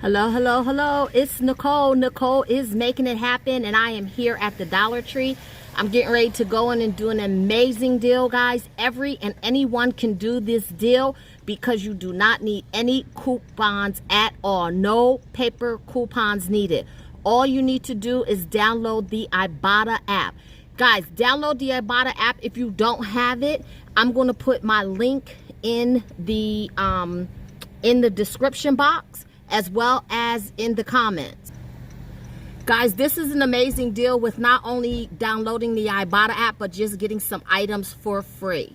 Hello, hello, hello. It's Nicole. Nicole is making it happen, and I am here at the Dollar Tree. I'm getting ready to go in and do an amazing deal, guys. Every and anyone can do this deal because you do not need any coupons at all. No paper coupons needed. All you need to do is download the Ibotta app. Guys, download the Ibotta app. If you don't have it, I'm going to put my link in the description box, as well as in the comments. Guys, this is an amazing deal with not only downloading the Ibotta app, but just getting some items for free.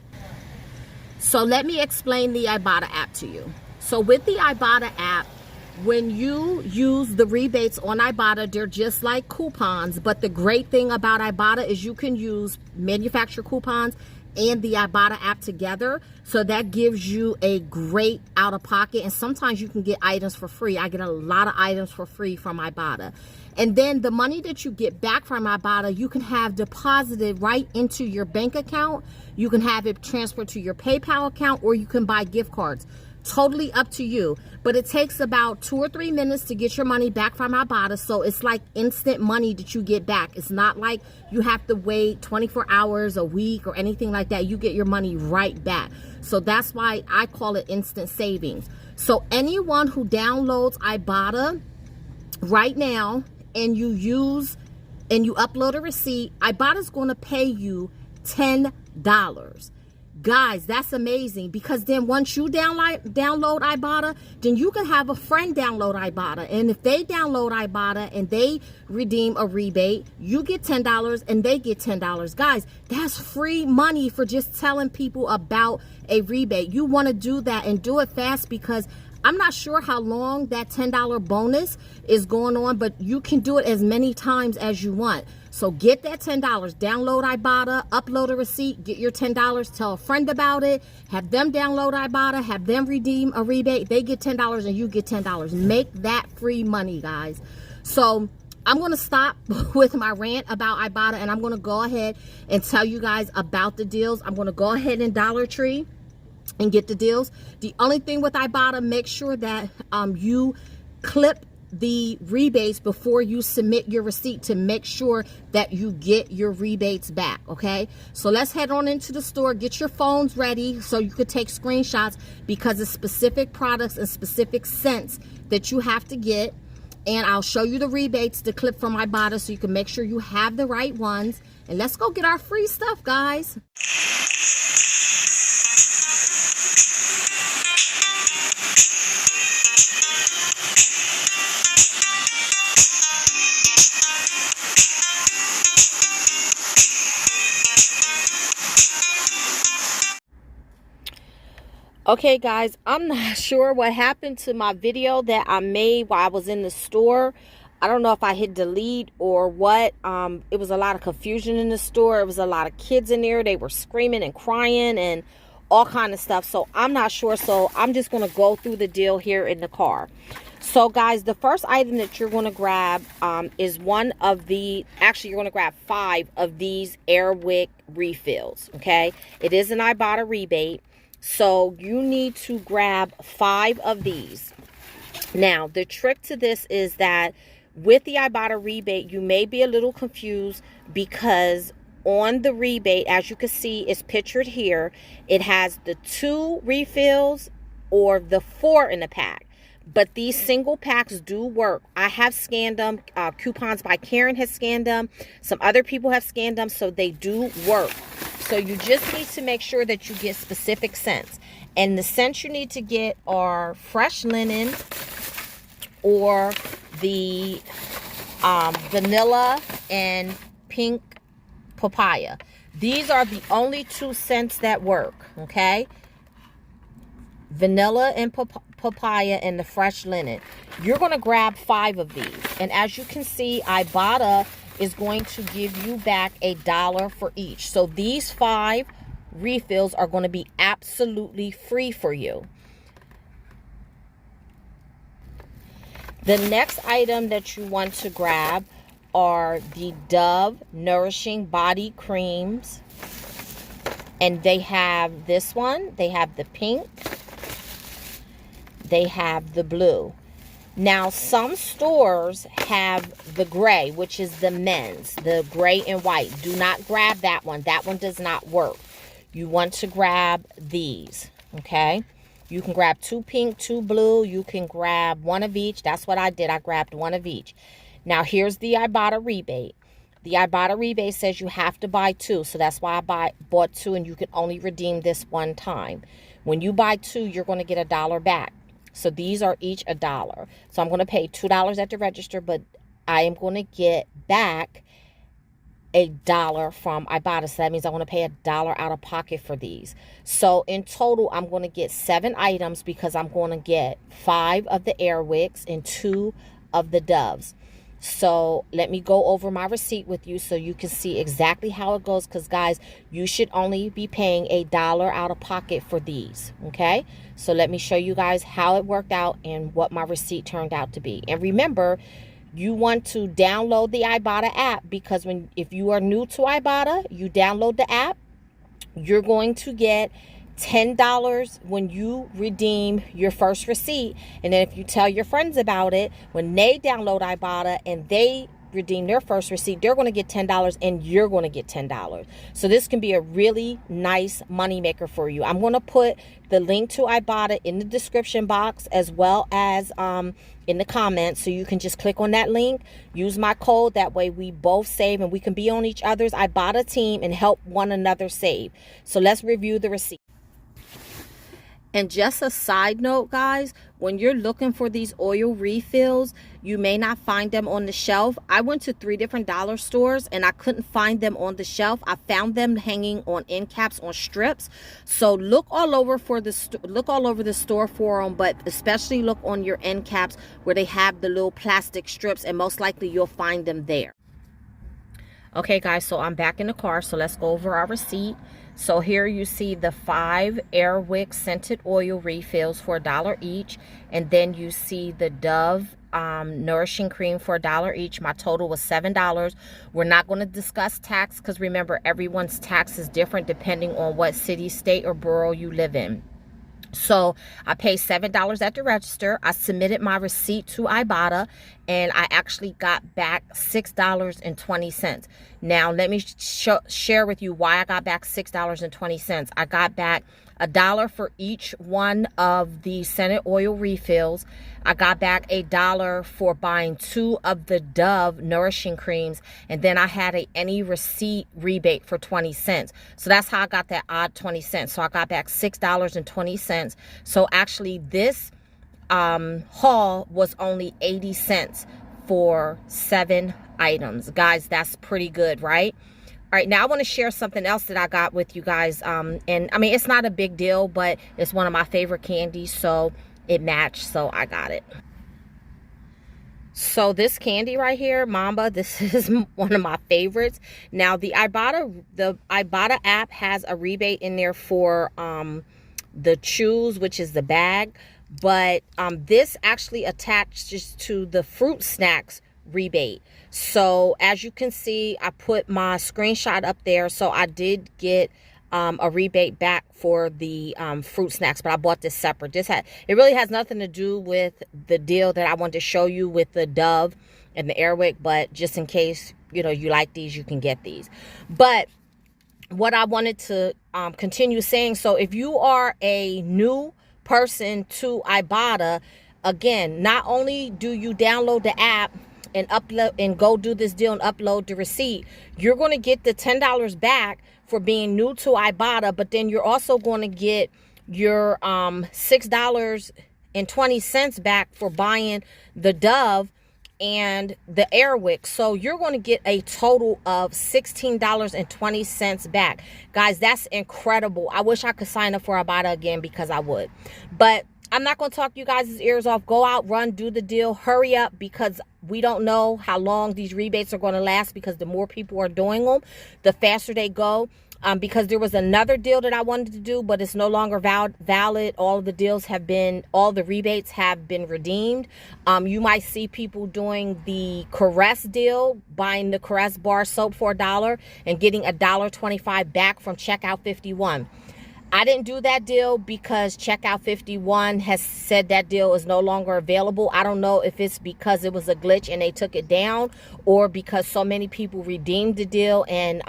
So let me explain the Ibotta app to you. So with the Ibotta app, when you use the rebates on Ibotta, they're just like coupons, but the great thing about Ibotta is you can use manufacturer coupons and the Ibotta app together, so that gives you a great out of pocket, and sometimes you can get items for free. I get a lot of items for free from Ibotta, and then the money that you get back from Ibotta, you can have deposited right into your bank account. You can have it transferred to your PayPal account, or you can buy gift cards. Totally up to you, but it takes about 2 or 3 minutes to get your money back from Ibotta, so it's like instant money that you get back. It's not like you have to wait 24 hours, a week, or anything like that. You get your money right back. So that's why I call it instant savings. So anyone who downloads Ibotta right now and you upload a receipt, Ibotta's going to pay you $10. Guys, that's amazing, because then once you download Ibotta, then you can have a friend download Ibotta, and if they download Ibotta and they redeem a rebate, you get $10 and they get $10. Guys, that's free money for just telling people about a rebate. You want to do that and do it fast, because I'm not sure how long that $10 bonus is going on, but you can do it as many times as you want. So get that $10, download Ibotta, upload a receipt, get your $10, tell a friend about it, have them download Ibotta, have them redeem a rebate, they get $10 and you get $10. Make that free money, guys. So I'm going to stop with my rant about Ibotta, and I'm going to go ahead and tell you guys about the deals. I'm going to go ahead and Dollar Tree and get the deals. The only thing with Ibotta, make sure that you clip the rebates before you submit your receipt to make sure that you get your rebates back. Okay, so let's head on into the store. Get your phones ready so you could take screenshots, because it's specific products and specific cents that you have to get, and I'll show you the rebates to clip from Ibotta so you can make sure you have the right ones. And let's go get our free stuff, guys. Okay, guys, I'm not sure what happened to my video that I made while I was in the store. I don't know if I hit delete or what. It was a lot of confusion in the store. It was a lot of kids in there. They were screaming and crying and all kind of stuff. So I'm not sure. So I'm just going to go through the deal here in the car. So, guys, the first item that you're going to grab is one of the, actually, you're going to grab 5 of these Airwick refills, okay? It is an Ibotta rebate. So you need to grab 5 of these. Now, the trick to this is that with the Ibotta rebate, you may be a little confused, because on the rebate, as you can see, it's pictured here, it has the 2 refills or the 4 in the pack. But these single packs do work. I have scanned them. Coupons by Karen has scanned them. Some other people have scanned them, so they do work. So you just need to make sure that you get specific scents. And the scents you need to get are fresh linen or the vanilla and pink papaya. These are the only 2 scents that work, okay? Vanilla and papaya and the fresh linen. You're going to grab 5 of these. And as you can see, Ibotta is going to give you back $1 for each. So these 5 refills are going to be absolutely free for you. The next item that you want to grab are the Dove Nourishing Body Creams. And they have this one. They have the pink. They have the blue. Now, some stores have the gray, which is the men's, the gray and white. Do not grab that one. That one does not work. You want to grab these, okay? You can grab 2 pink, 2 blue. You can grab one of each. That's what I did. I grabbed one of each. Now, here's the Ibotta rebate. The Ibotta rebate says you have to buy 2. So that's why I bought 2, and you can only redeem this one time. When you buy 2, you're going to get $1 back. So these are each $1. So I'm going to pay $2 at the register, but I am going to get back $1 from Ibotta. So that means I'm going to pay $1 out of pocket for these. So in total, I'm going to get 7 items because I'm going to get 5 of the Airwicks and 2 of the Doves. So let me go over my receipt with you so you can see exactly how it goes. Because, guys, you should only be paying $1 out of pocket for these. Okay? So let me show you guys how it worked out and what my receipt turned out to be. And remember, you want to download the Ibotta app because if you are new to Ibotta, you download the app, you're going to get $10 when you redeem your first receipt. And then if you tell your friends about it, when they download Ibotta and they redeem their first receipt, they're going to get $10 and you're going to get $10. So this can be a really nice money maker for you. I'm going to put the link to Ibotta in the description box as well as in the comments, so you can just click on that link, use my code. That way we both save and we can be on each other's Ibotta team and help one another save. So let's review the receipt. And just a side note, guys, when you're looking for these oil refills, you may not find them on the shelf. I went to 3 different dollar stores and I couldn't find them on the shelf. I found them hanging on end caps on strips. So look all over the store for them, but especially look on your end caps where they have the little plastic strips, and most likely you'll find them there. Okay, guys, so I'm back in the car, so let's go over our receipt. So here you see the 5 Airwick scented oil refills for $1 each. And then you see the Dove Nourishing cream for $1 each. My total was $7. We're not going to discuss tax because remember, everyone's tax is different depending on what city, state, or borough you live in. So I paid $7 at the register. I submitted my receipt to Ibotta and I actually got back $6.20. Now let me share with you why I got back $6.20. I got back $1 for each one of the scented oil refills. I got back $1 for buying 2 of the Dove Nourishing creams, and then I had any receipt rebate for 20 cents. So that's how I got that odd 20 cents. So I got back $6.20. So actually this haul was only 80 cents for 7 items. Guys, that's pretty good, right? All right, now I want to share something else that I got with you guys. And I mean, it's not a big deal, but it's one of my favorite candies, so it matched, so I got it. So this candy right here, Mamba, this is one of my favorites. Now the Ibotta app has a rebate in there for the chews, which is the bag, but this actually attaches to the fruit snacks rebate. So as you can see, I put my screenshot up there. So I did get a rebate back for the fruit snacks, but I bought this separate. It really has nothing to do with the deal that I wanted to show you with the Dove and the Airwick, but just in case, you know, you like these, you can get these. But what I wanted to continue saying, so if you are a new person to Ibotta, again, not only do you download the app and upload and go do this deal and upload the receipt, you're going to get the $10 back for being new to Ibotta, but then you're also going to get your $6.20 back for buying the Dove and the Airwick. So you're going to get a total of $16.20 back. Guys, that's incredible. I wish I could sign up for Ibotta again because I would. But I'm not going to talk you guys' ears off. Go out, run, do the deal. Hurry up because we don't know how long these rebates are going to last, because the more people are doing them, the faster they go. Because there was another deal that I wanted to do, but it's no longer valid. All of the deals have been, all the rebates have been redeemed. You might see people doing the Caress deal, buying the Caress bar soap for $1 and getting $1.25 back from checkout 51. I didn't do that deal because Checkout 51 has said that deal is no longer available. I don't know if it's because it was a glitch and they took it down, or because so many people redeemed the deal and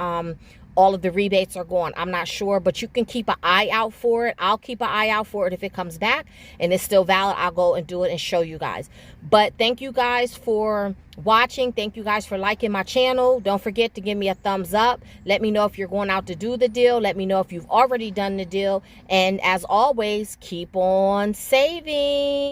all of the rebates are gone. I'm not sure, but you can keep an eye out for it. I'll keep an eye out for it. If it comes back and it's still valid, I'll go and do it and show you guys. But thank you guys for watching. Thank you guys for liking my channel. Don't forget to give me a thumbs up. Let me know if you're going out to do the deal. Let me know if you've already done the deal. And as always, keep on saving.